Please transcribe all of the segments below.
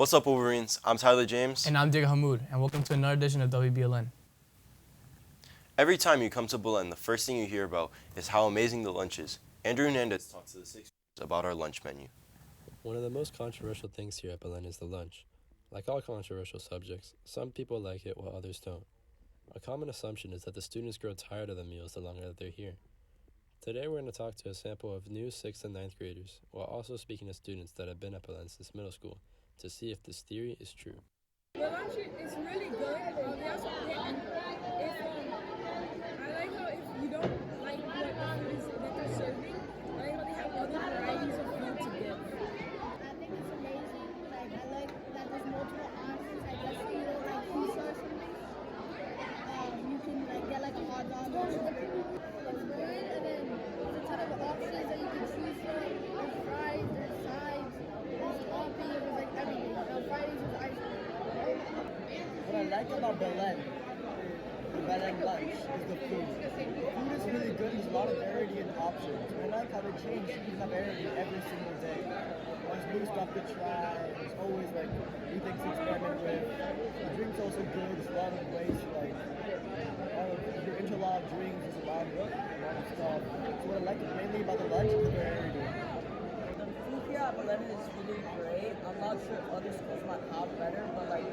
What's up, Wolverines? I'm Tyler James. And I'm Dig Hamoud, and welcome to another edition of WBLN. Every time you come to Belen, the first thing you hear about is how amazing the lunch is. Andrew Hernandez talks to the sixth graders about our lunch menu. One of the most controversial things here at Belen is the lunch. Like all controversial subjects, some people like it while others don't. A common assumption is that the students grow tired of the meals the longer that they're here. Today we're going to talk to a sample of new 6th and 9th graders, while also speaking to students that have been at Belen since middle school, to see if this theory is true. The lunch is really good. They also I like how if you don't like what the food is that they're serving, I like how they have other varieties of food to give. I think it's amazing. Like I like that there's multiple options. Like let's say you don't like pizza or something. You can like get like a hot dog or something. It's good, and then there's a ton of options that you can choose from. There's fries, there's sides, there's toppings, there's like everything. Fridays with ice cream. What I like about Belen, the Belen lunch, is the food. The food is really good. There's a lot of variety and options. I like how they change the variety every single day. There's new stuff to try. There's always like new things to experiment with. The drink's also good. There's a lot of ways to like, if you're into a lot of drinks, there's a lot of stuff. So what I like mainly about the lunch is the variety. The food here at Belen is really great. I'm not sure if other schools might have better, but like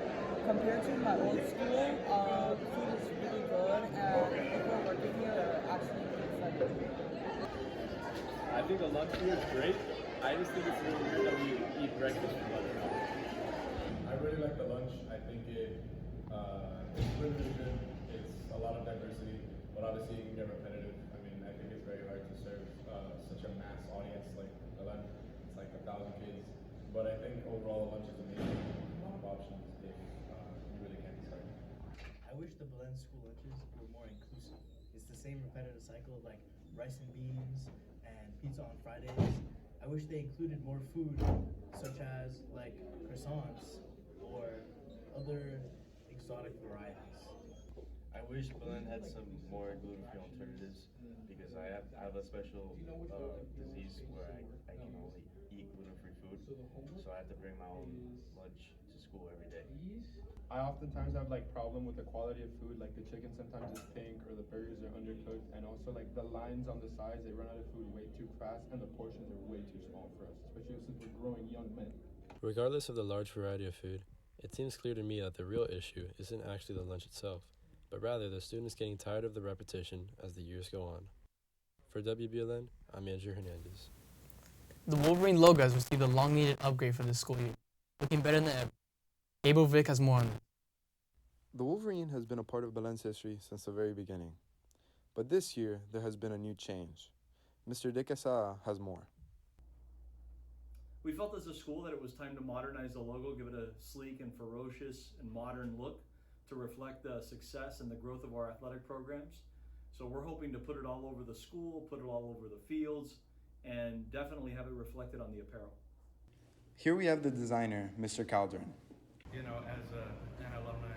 compared to my old school, the food is really good, and the people working here are actually really friendly. I think the lunch here is great. I just think it's really weird that we eat breakfast for lunch. I really like the lunch. I think it's really good. It's a lot of diversity, but obviously it can get repetitive. I mean, I think it's very hard to serve such a mass audience like Belen. It's like 1,000 kids. But I think overall the lunch is amazing. A lot of options if you really can't decide. I wish the Belen school lunches were more inclusive. It's the same repetitive cycle of like rice and beans and pizza on Fridays. I wish they included more food, such as like croissants or other exotic varieties. I wish Belen had some more gluten-free alternatives because I have a special disease where I can only eat gluten-free food, so I have to bring my own lunch to school every day. I oftentimes have like problem with the quality of food, like the chicken sometimes is pink or the burgers are undercooked, and also like the lines on the sides, they run out of food way too fast and the portions are way too small for us, especially since we're growing young men. Regardless of the large variety of food, it seems clear to me that the real issue isn't actually the lunch itself, but rather the students getting tired of the repetition as the years go on. For WBLN, I'm Andrew Hernandez. The Wolverine Logo has received a long-needed upgrade for this school year, looking better than ever. Gabriel Vick has more on this. The Wolverine has been a part of Belen's history since the very beginning. But this year, there has been a new change. Mr. De Quesada has more. We felt as a school that it was time to modernize the logo, give it a sleek and ferocious and modern look to reflect the success and the growth of our athletic programs. So we're hoping to put it all over the school, put it all over the fields, and definitely have it reflected on the apparel. Here we have the designer, Mr. Calderon. You know, as an alumni,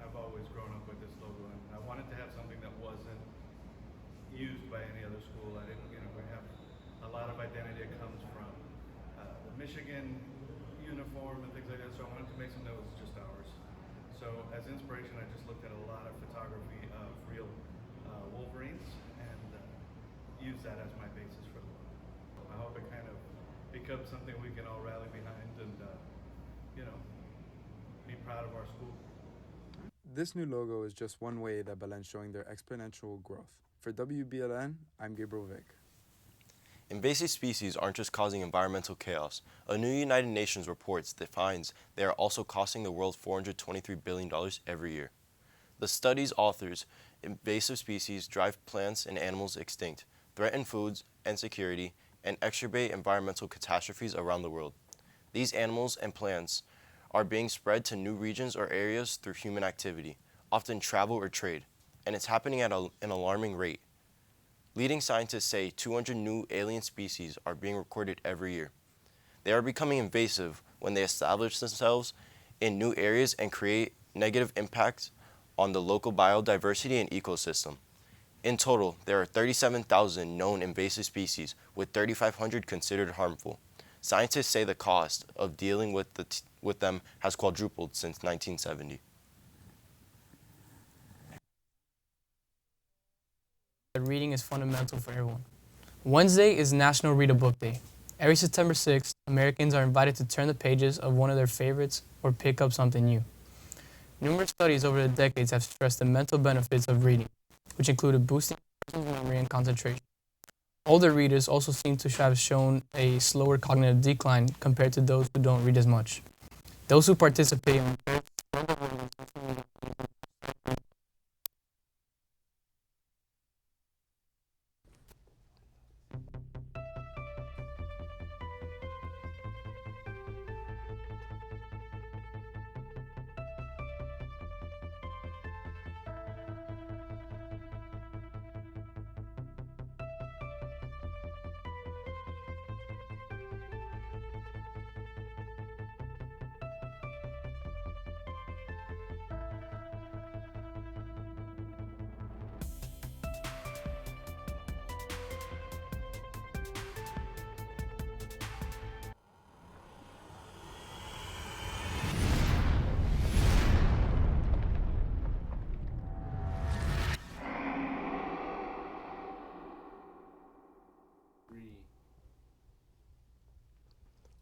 I've always grown up with this logo, and I wanted to have something that wasn't used by any other school. I didn't, we have a lot of identity that comes from the Michigan uniform and things like that, so I wanted to make something that was just ours. So as inspiration, I just looked at a lot of photography of real Wolverines and used that as my basis for the logo. I hope it kind of becomes something we can all rally behind and, be proud of our school. This new logo is just one way that Belen's showing their exponential growth. For WBLN, I'm Gabriel Vick. Invasive species aren't just causing environmental chaos. A new United Nations report finds they are also costing the world $423 billion every year. The study's authors, invasive species drive plants and animals extinct, threaten foods and security, and exacerbate environmental catastrophes around the world. These animals and plants are being spread to new regions or areas through human activity, often travel or trade, and it's happening at an alarming rate. Leading scientists say 200 new alien species are being recorded every year. They are becoming invasive when they establish themselves in new areas and create negative impacts on the local biodiversity and ecosystem. In total, there are 37,000 known invasive species, with 3,500 considered harmful. Scientists say the cost of dealing with with them has quadrupled since 1970. That reading is fundamental for everyone. Wednesday is National Read a Book Day. Every September 6th, Americans are invited to turn the pages of one of their favorites or pick up something new. Numerous studies over the decades have stressed the mental benefits of reading, which included boosting memory and concentration. Older readers also seem to have shown a slower cognitive decline compared to those who don't read as much. Those who participate in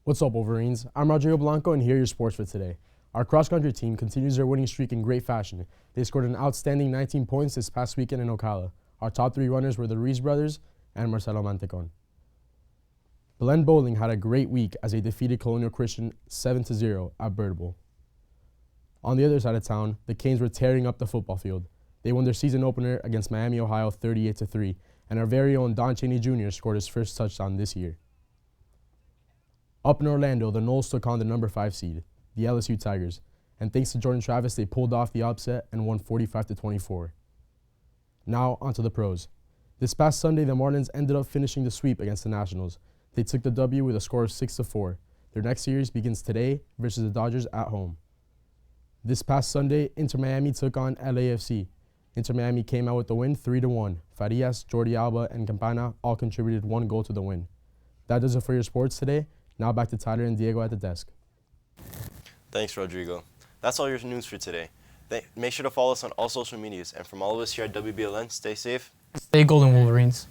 What's up, Wolverines? I'm Rodrigo Blanco, and here are your sports for today. Our cross-country team continues their winning streak in great fashion. They scored an outstanding 19 points this past weekend in Ocala. Our top three runners were the Ruiz brothers and Marcelo Mantecon. Belen Bowling had a great week as they defeated Colonial Christian 7-0 at Bird Bowl. On the other side of town, the Canes were tearing up the football field. They won their season opener against Miami, Ohio 38-3, and our very own Don Chaney Jr. scored his first touchdown this year. Up in Orlando, the Noles took on the number 5 seed, the LSU Tigers, and thanks to Jordan Travis, they pulled off the upset and won 45-24. Now, onto the pros. This past Sunday, the Marlins ended up finishing the sweep against the Nationals. They took the W with a score of 6-4. Their next series begins today versus the Dodgers at home. This past Sunday, Inter Miami took on LAFC. Inter Miami came out with the win 3-1. Farias, Jordi Alba, and Campana all contributed 1 goal to the win. That does it for your sports today. Now back to Tyler and Diego at the desk. Thanks, Rodrigo. That's all your news for today. Make sure to follow us on all social medias. And from all of us here at WBLN, stay safe. Stay golden, Wolverines.